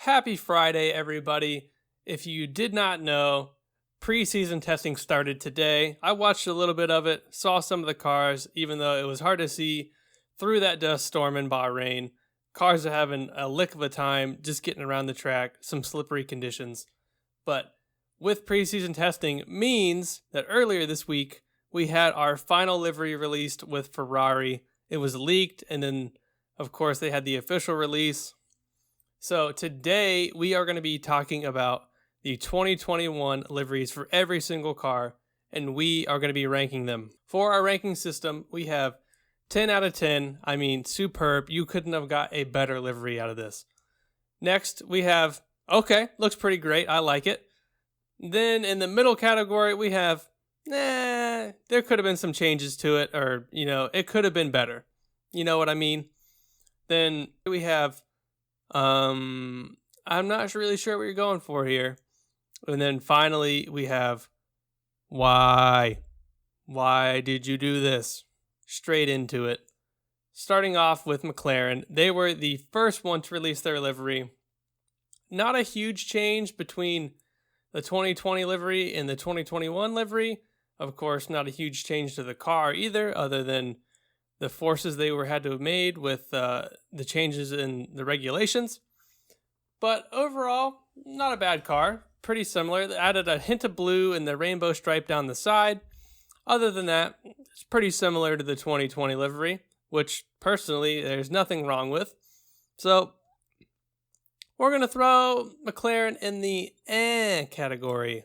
Happy Friday, everybody. If you did not know, preseason testing started today. I watched a little bit of it, saw some of the cars, even though it was hard to see through that dust storm in Bahrain. Cars are having a lick of a time just getting around the track, some slippery conditions. But with preseason testing means that earlier this week, we had our final livery released with Ferrari. It was leaked, and then, of course, they had the official release. So today, we are going to be talking about the 2021 liveries for every single car, and we are going to be ranking them. For our ranking system, we have 10 out of 10. I mean, superb. You couldn't have got a better livery out of this. Next, we have, okay, looks pretty great. I like it. Then in the middle category, we have, there could have been some changes to it, or, it could have been better. You know what I mean? Then we have, I'm not really sure what you're going for here. And then finally, we have, why? Why did you do this? Straight into it. Starting off with McLaren, they were the first one to release their livery. Not a huge change between the 2020 livery and the 2021 livery. Of course, not a huge change to the car either, other than the forces they had to have made with the changes in the regulations. But overall, not a bad car. Pretty similar. They added a hint of blue and the rainbow stripe down the side. Other than that, it's pretty similar to the 2020 livery, which personally there's nothing wrong with. So we're going to throw McLaren in the category.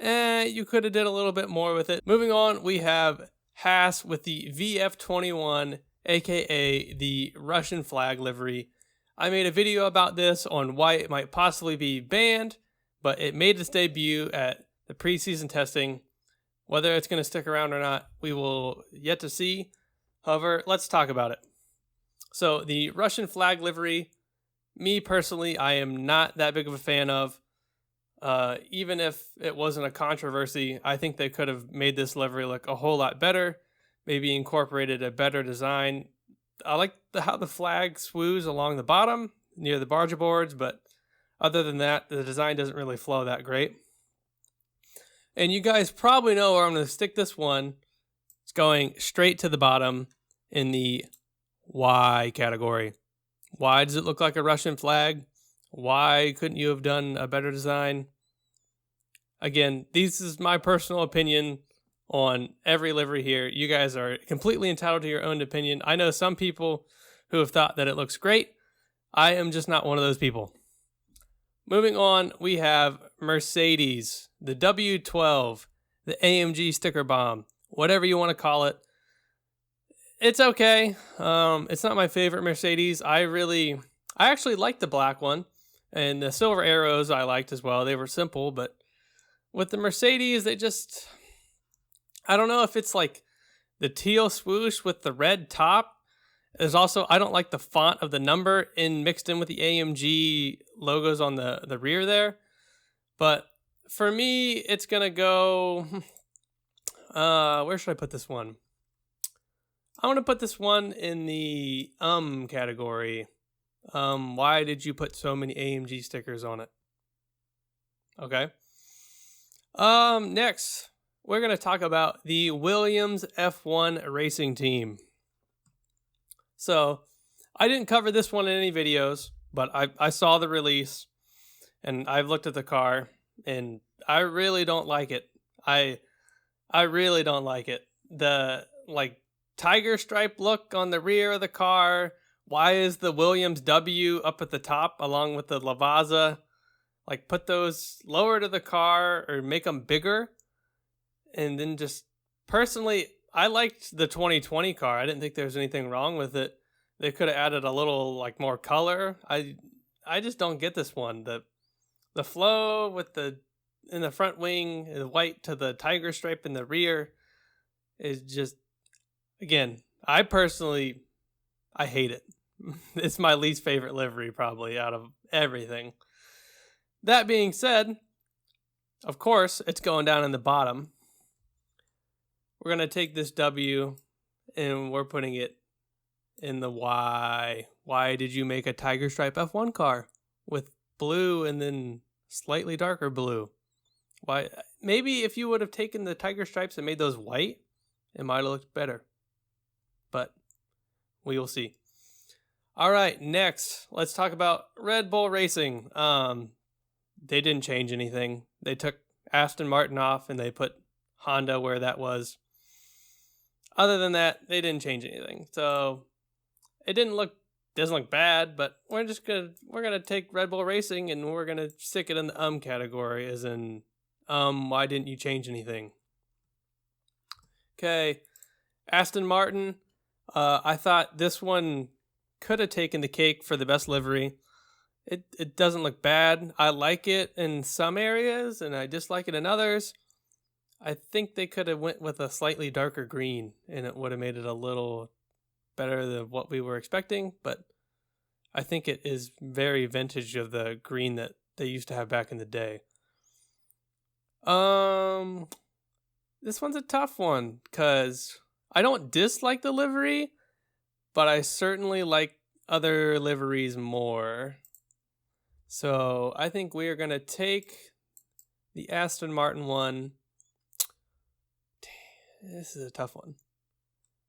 You could have did a little bit more with it. Moving on, we have Haas with the VF21, aka the Russian flag livery. I made a video about this on why it might possibly be banned, but it made its debut at the preseason testing. Whether it's going to stick around or not, we will yet to see. However, let's talk about it. So the Russian flag livery, me personally, I am not that big of a fan of. Even if it wasn't a controversy, I think they could have made this livery look a whole lot better. Maybe incorporated a better design. I like how the flag swoos along the bottom near the barge boards, but other than that, the design doesn't really flow that great. And you guys probably know where I'm going to stick this one. It's going straight to the bottom in the why category. Why does it look like a Russian flag? Why couldn't you have done a better design? Again, this is my personal opinion on every livery here. You guys are completely entitled to your own opinion. I know some people who have thought that it looks great. I am just not one of those people. Moving on, we have Mercedes, the W12, the AMG sticker bomb, whatever you want to call it. It's okay. It's not my favorite Mercedes. I actually liked the black one, and the silver arrows I liked as well. They were simple, but with the Mercedes, they just, I don't know if it's like the teal swoosh with the red top. There's also, I don't like the font of the number mixed in with the AMG logos on the rear there. But for me, it's going to go, where should I put this one? I want to put this one in the category. Why did you put so many AMG stickers on it? Okay. Next, we're going to talk about the Williams F1 racing team. So, I didn't cover this one in any videos, but I saw the release, and I've looked at the car, and I really don't like it. I really don't like it. The, tiger stripe look on the rear of the car. Why is the Williams W up at the top along with the Lavazza? Put those lower to the car or make them bigger. And then just, personally, I liked the 2020 car. I didn't think there was anything wrong with it. They could have added a little, more color. I just don't get this one. The flow with in the front wing, the white to the tiger stripe in the rear is just, again, I hate it. It's my least favorite livery probably out of everything. That being said, of course, it's going down in the bottom. We're going to take this W and we're putting it in the why. Why did you make a tiger stripe F1 car? with blue and then slightly darker blue. Why? Maybe if you would have taken the tiger stripes and made those white, it might have looked better. But we will see. All right, next, let's talk about Red Bull Racing. They didn't change anything. They took Aston Martin off and they put Honda where that was. Other than that, they didn't change anything. So it doesn't look bad, but we're gonna take Red Bull Racing and we're gonna stick it in the category, as in why didn't you change anything? Okay, Aston Martin. I thought this one could have taken the cake for the best livery. It doesn't look bad. I like it in some areas and I dislike it in others. I think they could have went with a slightly darker green and it would have made it a little better than what we were expecting, but I think it is very vintage of the green that they used to have back in the day. This one's a tough one because I don't dislike the livery, but I certainly like other liveries more. So I think we are going to take the Aston Martin one. This is a tough one.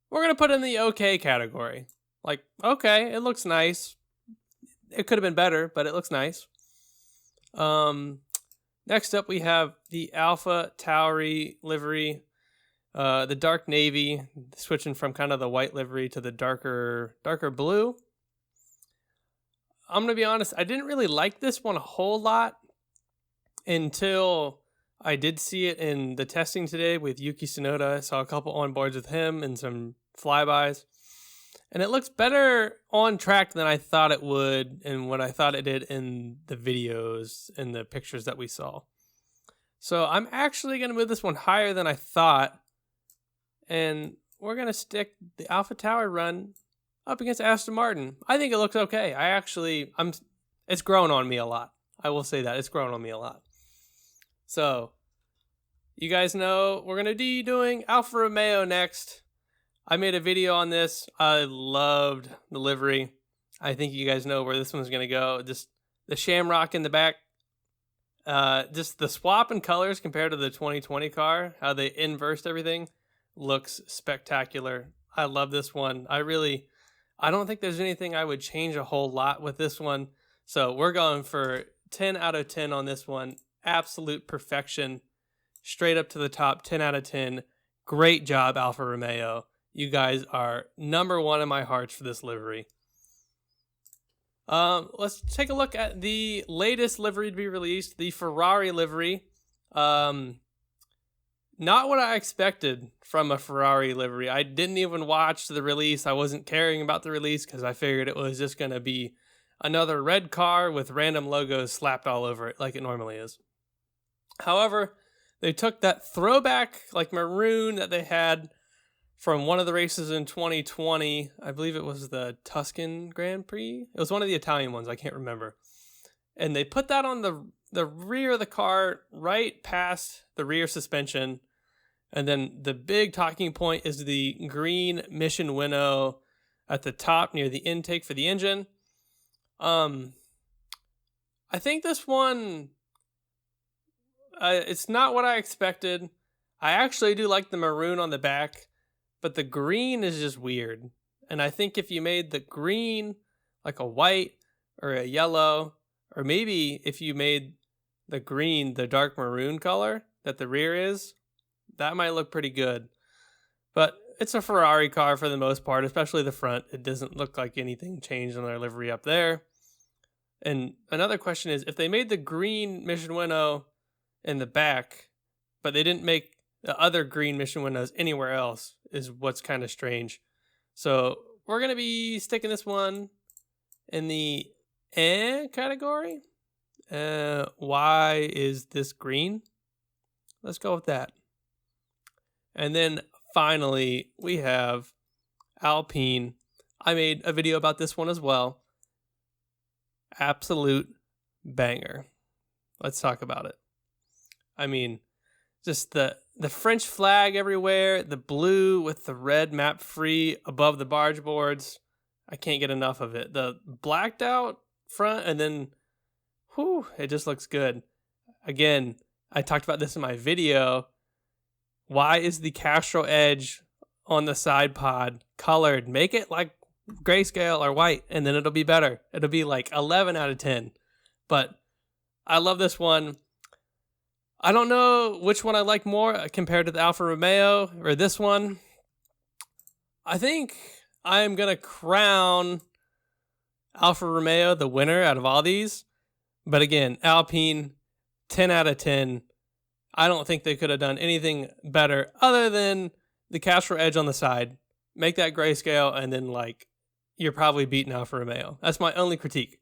We're going to put it in the okay category. Like, okay, it looks nice. It could have been better, but it looks nice. Next up, we have the Alpha Towery livery. The dark navy, switching from kind of the white livery to the darker blue. I'm going to be honest, I didn't really like this one a whole lot until I did see it in the testing today with Yuki Tsunoda. I saw a couple onboards with him and some flybys. And it looks better on track than I thought it would and what I thought it did in the videos and the pictures that we saw. So I'm actually going to move this one higher than I thought. And we're going to stick the Alpha Tower run up against Aston Martin. I think it looks okay. It's grown on me a lot. I will say that. It's grown on me a lot. So, you guys know we're going to be doing Alfa Romeo next. I made a video on this. I loved the livery. I think you guys know where this one's going to go. Just the shamrock in the back. Just the swap in colors compared to the 2020 car. How they inversed everything. Looks spectacular. I love this one. I don't think there's anything I would change a whole lot with this one. So we're going for 10 out of 10 on this one. Absolute perfection. Straight up to the top, 10 out of 10. Great job, Alfa Romeo. You guys are number one in my hearts for this livery. Let's take a look at the latest livery to be released, the Ferrari livery. Not what I expected from a Ferrari livery. I didn't even watch the release. I wasn't caring about the release because I figured it was just going to be another red car with random logos slapped all over it like it normally is. However, they took that throwback like maroon that they had from one of the races in 2020. I believe it was the Tuscan Grand Prix. It was one of the Italian ones. I can't remember. And they put that on the rear of the car right past the rear suspension. And then the big talking point is the green mission winnow at the top near the intake for the engine. I think this one, it's not what I expected. I actually do like the maroon on the back, but the green is just weird. And I think if you made the green like a white or a yellow, or maybe if you made the green the dark maroon color that the rear is, that might look pretty good. But it's a Ferrari car for the most part, especially the front. It doesn't look like anything changed on their livery up there. And another question is, if they made the green mission winnow in the back, but they didn't make the other green mission windows anywhere else, is what's kind of strange. So we're going to be sticking this one in the category. Why is this green? Let's go with that. And then finally, we have Alpene. I made a video about this one as well. Absolute banger. Let's talk about it. I mean, just the French flag everywhere, the blue with the red map free above the barge boards. I can't get enough of it. The blacked out front and then whew, it just looks good. Again, I talked about this in my video. Why is the Castrol edge on the side pod colored? Make it like grayscale or white, and then it'll be better. It'll be like 11 out of 10. But I love this one. I don't know which one I like more compared to the Alfa Romeo or this one. I think I am going to crown Alfa Romeo the winner out of all these. But again, Alpine, 10 out of 10. I don't think they could have done anything better other than the Castrol edge on the side. Make that grayscale, and then like you're probably beating Alfa Romeo. That's my only critique.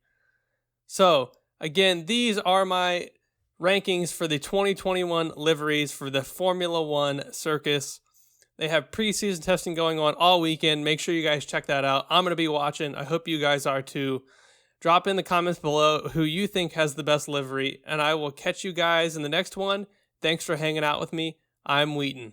So again, these are my rankings for the 2021 liveries for the Formula One circus. They have preseason testing going on all weekend. Make sure you guys check that out. I'm going to be watching. I hope you guys are too. Drop in the comments below who you think has the best livery, and I will catch you guys in the next one. Thanks for hanging out with me. I'm Wheaton.